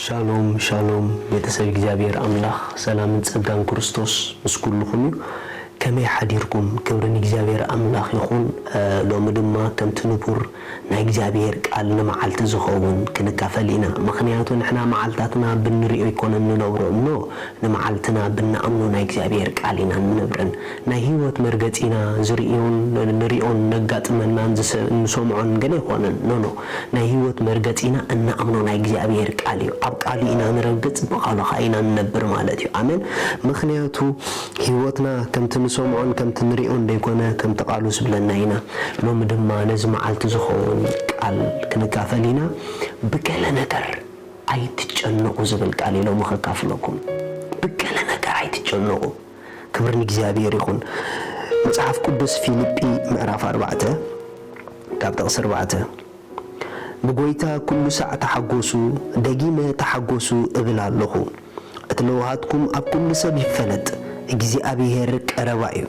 ሻሎም ሻሎም ቤተሰብ እግዚአብሔር አምላክ ሰላም ጸጋን ክርስቶስ ምስኩልኩም ከመይ ሓዲርኩም ክብርን እግዚአብሔር አምላክ ይኹን ሎሚ ድማ ከምቲ ንቡር ናይ እግዚአብሔር ቃል ንመዓልቲ ዝኸውን ክንካፈሊና ምክንያቱ ንሕና መዓልታትና ብንሪኦ ይኮነን ንነብሮ እሞ ንመዓልትና ብንኣምኖ ናይ እግዚአብሔር ቃል ኢና ንነብረን ናይ ህይወት መርገፂና ዝርኢዮን ንሪኦን ነጋጥመናን ንሰምዖን ገለ ይኮነን ኖ ናይ ህይወት መርገፂና እናኣምኖ ናይ እግዚአብሔር ቃል እዩ ኣብ ቃል ኢና ንረግጽ በቃሉ ኻይና ንነብር ማለት እዩ አሜን ምክንያቱ ህይወትና ከምቲ سمعون كم تنريون ديكونا كم تقالوا سبلنا هنا لو مدما نزم عالت زخون قال كنكافلينا بكل نكر اي تجنقوا زبل قال لو مخكافلكم بكل نكر اي تجنقوا كبرني እግዚአብሔር ይሁን መጽሐፍ ቅዱስ ፊልጵ ምዕራፍ 4 ቁጥር 4 በጎይታ ኩሉ ሰዓት ተሐጎሱ ደጊመ ተሐጎሱ እብላለሁ እትለውሃትኩም ኣብ ኩሉ ሰብ ይፈለጥ እግዚአብሔር ቀረባዩ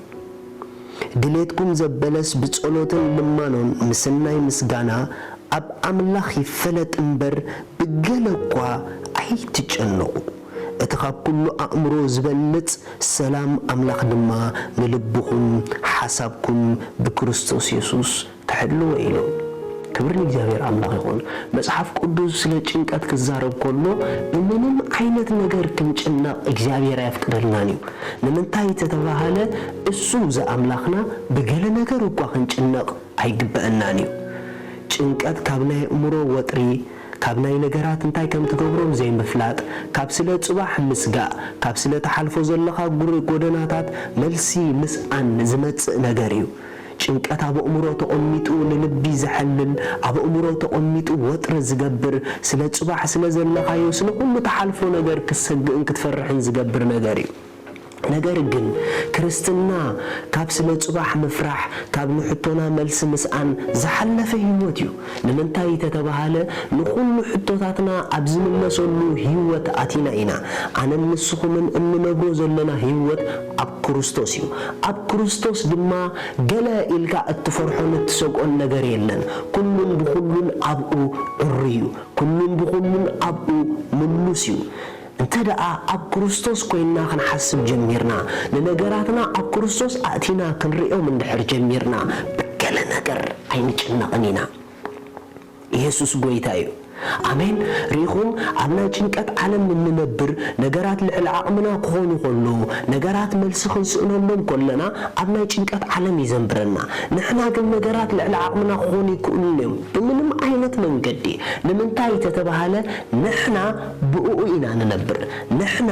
ድሌትኩም ዘበለስ ብጸሎትን ልማኖን ምስናይ ምስጋና ኣብ አምላኽ ይፈለጥ እምበር ብገለኳ አይትጨነቁ እትኻብ ኩሉ አእምሮ ዝበልጽ ሰላም አምላኽ ድማ ንልብኩም ሐሳብኩም በክርስቶስ ኢየሱስ ተሕልው ኢሉ ክብር ለእግዚአብሔር አምላክ ይሁን መጽሐፍ ቅዱስ ስለ ጭንቀት ከዛረብ ኮሎ ምንም አይነት ነገር ክንጭና እግዚአብሔር ያፍቅደልናኒ ለምንታይ ተተባሃለ እሱ ዘአምላክና በገለ ነገር እንኳ ክንጭነቅ አይግበእናኒ ጭንቀት ካብናይ እምሮ ወጥሪ ካብናይ ነገራት እንታይ ከም ትገብሮም ዘይ መፍላጥ ካብ ስለ ጽባሕ ምስጋእ ካብ ስለ ተሐልፎ ዘለኻ ጉሪ ጎደናታት መልሲ ምስአን ዝመጽእ ነገር እዩ ጭንቀት አብ እምሮ ተቆሚጡ ለልቢ ዘሐልል አብ እምሮ ተቆሚጡ ወጥረ ዝገብር ስለ ጽባሕ ስለ ዘለኻዮ ስለ ሁሉ ተሐልፎ ነገር ክሰግእን ክትፈርሕን ዝገብር ነገር እዩ ነገር ግን ክርስትና ካብ ስለ ጽባሕ መፍራሕ ካብ ንሕቶና መልስ ምስአን ዝሐለፈ ህይወት እዩ ለምንታይ ተተባሃለ ንኹሉ ሕቶታትና ኣብ ዝምለሰሉ ህይወት አቲና ኢና አነ ንስኹምን እንነብሮ ዘለና ህይወት ኣብ ክርስቶስ እዩ ኣብ ክርስቶስ ድማ ገለ ኢልካ እትፈርሖን እትሰቆን ነገር የለን ኩሉን ብኩሉን ኣብኡ ዕርዩ ኩሉን ብኩሉን ኣብኡ ምሉስ እዩ እንተደኣ ኣብ ክርስቶስ ኮይና ክንሐስብ ጀሚርና ለነገራትና ኣብ ክርስቶስ አቲና ክንሪኦም እንድሕር ጀሚርና በገለ ነገር አይንጭነቅኒና ኢየሱስ ጎይታ እዩ አሜን ሪኹም አብና ጭንቀት ዓለም እንነብር ነገራት ልዕል ዓቅምና ክኾኑ ኮሎ ነገራት መልስ ክንስእነሎም ኮለና አብና ጭንቀት ዓለም ይዘንብረና ንሕና ግን ነገራት ልዕል ዓቅምና ክኾኑ ይክእሉም በምንም አይነት መንገዲ ለምንታይ ተተባሃለ ንሕና ብኡኡ ኢና ንነብር ንሕና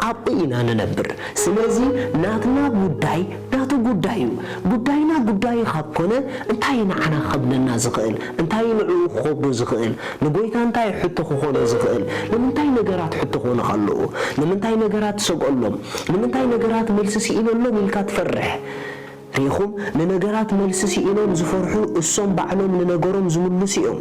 ኣብ ኢና ንነብር ስለዚህ ናትና ጉዳይ ናቱ ጉዳዩ ጉዳይና ጉዳይ ካብኮነ እንታይ ንዓና ኸብለና ዝኽእል እንታይ ንዑ ኸብዶ ዝኽእል ንጎይ እንታይ ሕቶ ክኾነ ዝኽእል ለምንታይ ነገራት ሕቶ ክኾነ ካለው ለምንታይ ነገራት ሰቆሎም ለምንታይ ነገራት መልስ ሲኢሎም ኢልካ ትፈርሕ ሪኹም ለነገራት መልስ ሲኢሎም ዝፈርሑ እሶም ባዕሎም ለነገሮም ዝምልሱ እዮም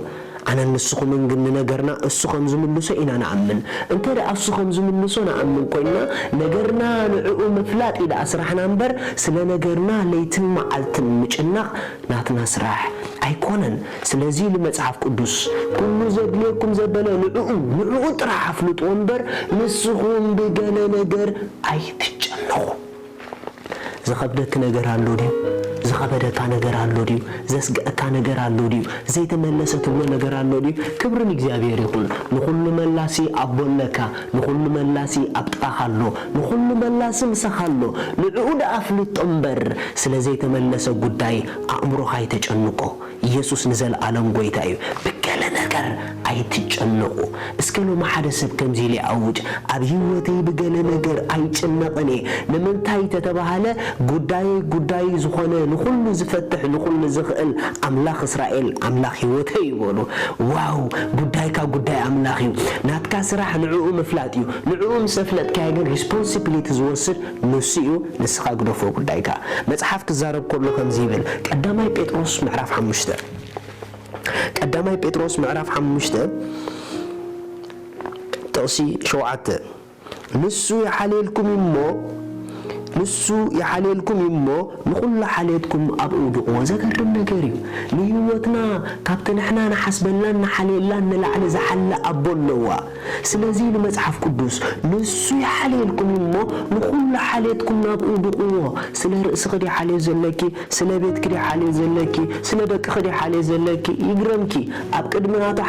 አነ ንስኹም ግን ነገርና እሱኹም ዝምልሱ ኢና ነአምን እንተ እሱኹም ዝምልሱ ነአምን ኮይና ነገርና ንዑ መፍላጥ ኢዳ አስራሕና እምበር ስለ ነገርና ለይትን መዓልትን ምጭናቕ ናትና ስራሕ አይኮነን ስለዚህ ለመጽሐፍ ቅዱስ ኩሉ ዘድልየኩም ዘበለ ንዑ ጥራሕ አፍልጡ እምበር ንስኹም በገለ ነገር አይትጨነቁ ዘኸብደክ ነገር አሎ ዲዩ ዘኸበደካ ነገር አሎ ዲዩ ዘስገእካ ነገር አሎ ዲዩ ዘይተመለሰትዎ ነገር አሎ ዲዩ ክብርን እግዚአብሔር ይሁን ንኹሉ መላሲ አቦለካ ንኹሉ መላሲ አብጣኻሎ ንኹሉ መላሲ ምሰኻሎ ንዑ ደአፍልጥ እምበር ስለ ዘይተመለሰ ጉዳይ አእምሮኻ አይተጨንቆ ኢየሱስ ንዘለዓለም ጎይታ እዩ በገለ ነገር አይትጨነቁ እስከሎ ማሐደሰብ ከምዚ ሊአውጅ ኣብ ህይወተይ በገለ ነገር አይጨነቅኒ ለምንታይ ተተባሃለ ጉዳይ ዝኾነ ንኹሉ ዝፈትሕ ንኹሉ ዝኽእል አምላኽ እስራኤል አምላኽ ህይወተይ ይብሉ ዋው ጉዳይካ ጉዳይ አምላኽ እዩ ናትካ ስራሕ ንዑ መፍላጥ እዩ ንዑ ምሰፍለጥካ ግን ሪስፖንሲቢሊቲ ዝወስድ ንሱ እዩ ንስኻ ግደፎ ጉዳይካ መጽሐፍ ክዛረብ ከሎ ከምዚ ይብል ቀዳማይ ጴጥሮስ ምዕራፍ 5 ቀዳማይ ጴጥሮስ ምዕራፍ 5 ጥቕሲ 7 ንሱ ይሓልየልኩም እሞ نسو يحليلكم يمو نقول حاليتكم أبعودوا وذكر النجاري ليوتنا كابتن إحنا نحسب لنا حليل لنا لعل زحل أبولوا سلازي المصحف قدوس نسو يحليلكم يمو نقول حاليتكم أبعودوا سلا رأس خدي حالي زلكي سلا بيت كدي حالي زلكي سلا دك خدي حالي زلكي يجرمكي أبكد مناطق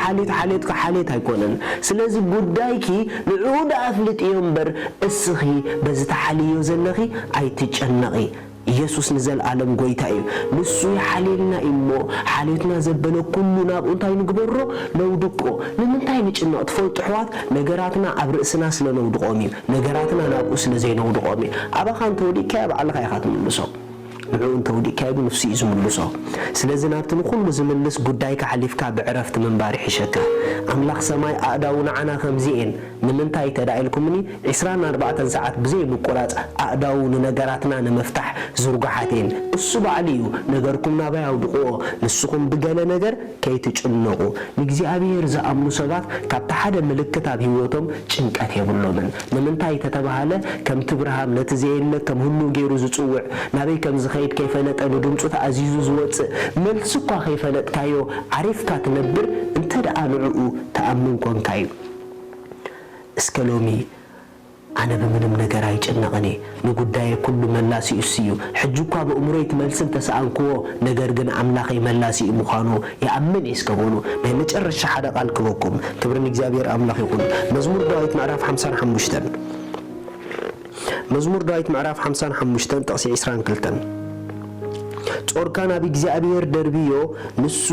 حاليت هيكونن سلازي بدايكي نعود أفلت ينبر السخي بزت حاليو زلخي أي تجنقي يسوع نزل عالم قويتاي نسو حاليلنا إمو حاليتنا زبنا كلنا بأنتاي نقبره لو دقو لمن تاي نجنا أطفال تحوات نجاراتنا عبرسنا سلا نودقومي نجاراتنا نابوس لزين نودقومي أبا خان تودي كاب على خيخات من المسوق نعون تودي كاب نفسي إزم المسوق سلازي نابتن كل زملس قدايك حليفك بعرفت من بارح شكا أملاخ سماي أقداونا عنا خمزين من تاي تدعي لكمني 24 ساعات بزي مقولات أقداونا نجاراتنا نمفتح زرقحاتين الصبع عليو نجاركم نابعه ودقوه نسكم بجلا نجار كي تجنقوا نجزي أبير زأمن سبات كابتحد ملكة بهوتهم شنكات يبلون من تاي تتبهله كم تبرهم نتزين لك كم هنو جيرو زتوع نبي كم زخيت كيف نتقلو دمشوت عزيزو زوت ملسقا كيف نتكايو عرفت تنبر انت دعا نعقو تأمنكم كايو اسكالومي أنا بمنم نجار يجنقني نقداي كل ملاسي يسيو حجوكا بأمريت ملسن تسأنكو نجار جن عملاقي ملاسي مخانو يأمن إسكابونو نهنجر الشحادة قال كبوكم كبرني جابير أملاقي يقول مزمور دايت معرف حمسان حموشتن مزمور دايت معرف حمسان حموشتن تقصي عسران كلتن ጾርካና بእግዚአብሔር ደርቢዮ ንሱ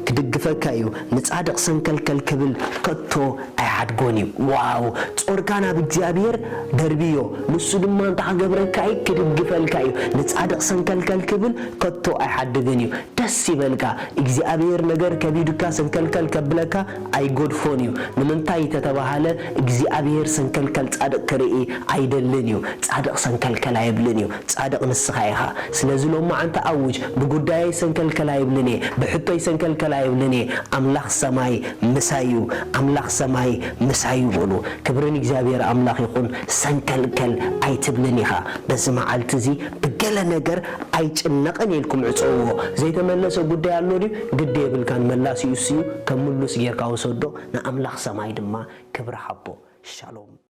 ክድግፈካዩ ንጻድቅ ሰንከልከል ክብል ከቶ አይሐድጎኒ ዋው ጾርካና በእግዚአብሔር ደርቢዮ ንሱ ድማ እንታ ገብረካይ ክድግፈልካዩ ንጻድቅ ሰንከልከል ክብል ከቶ አይሐድገኒ ደስ ይበልካ እግዚአብሔር ነገር ከቢዱካ ሰንከልከል ከብለካ አይጎድፎኒዩ ንምንታይ ተተባሃለ እግዚአብሔር ሰንከልከል ጻድቅ ክርኢ አይደልኒዩ ጻድቅ ሰንከልከል አይብልኒዩ ጻድቅ ንስኻይኻ ስለዚህ ሎማ አንተ አውጅ بقداي سنكل كلاي بلني بحطي سنكل كلاي بلني أملاخ سماي مسايو أملاخ سماي مسايو بولو كبرني إجابير أملاخ يكون سنكل كل أي تبلنيها بس ما علتزي بقلا نجر أي تنقني لكم عصوه زي تملسوا قداي اللوري قداي بالكان ملاس يسيو كملو سير كاوسودو نا أملاخ سماي دما كبر حبو شالوم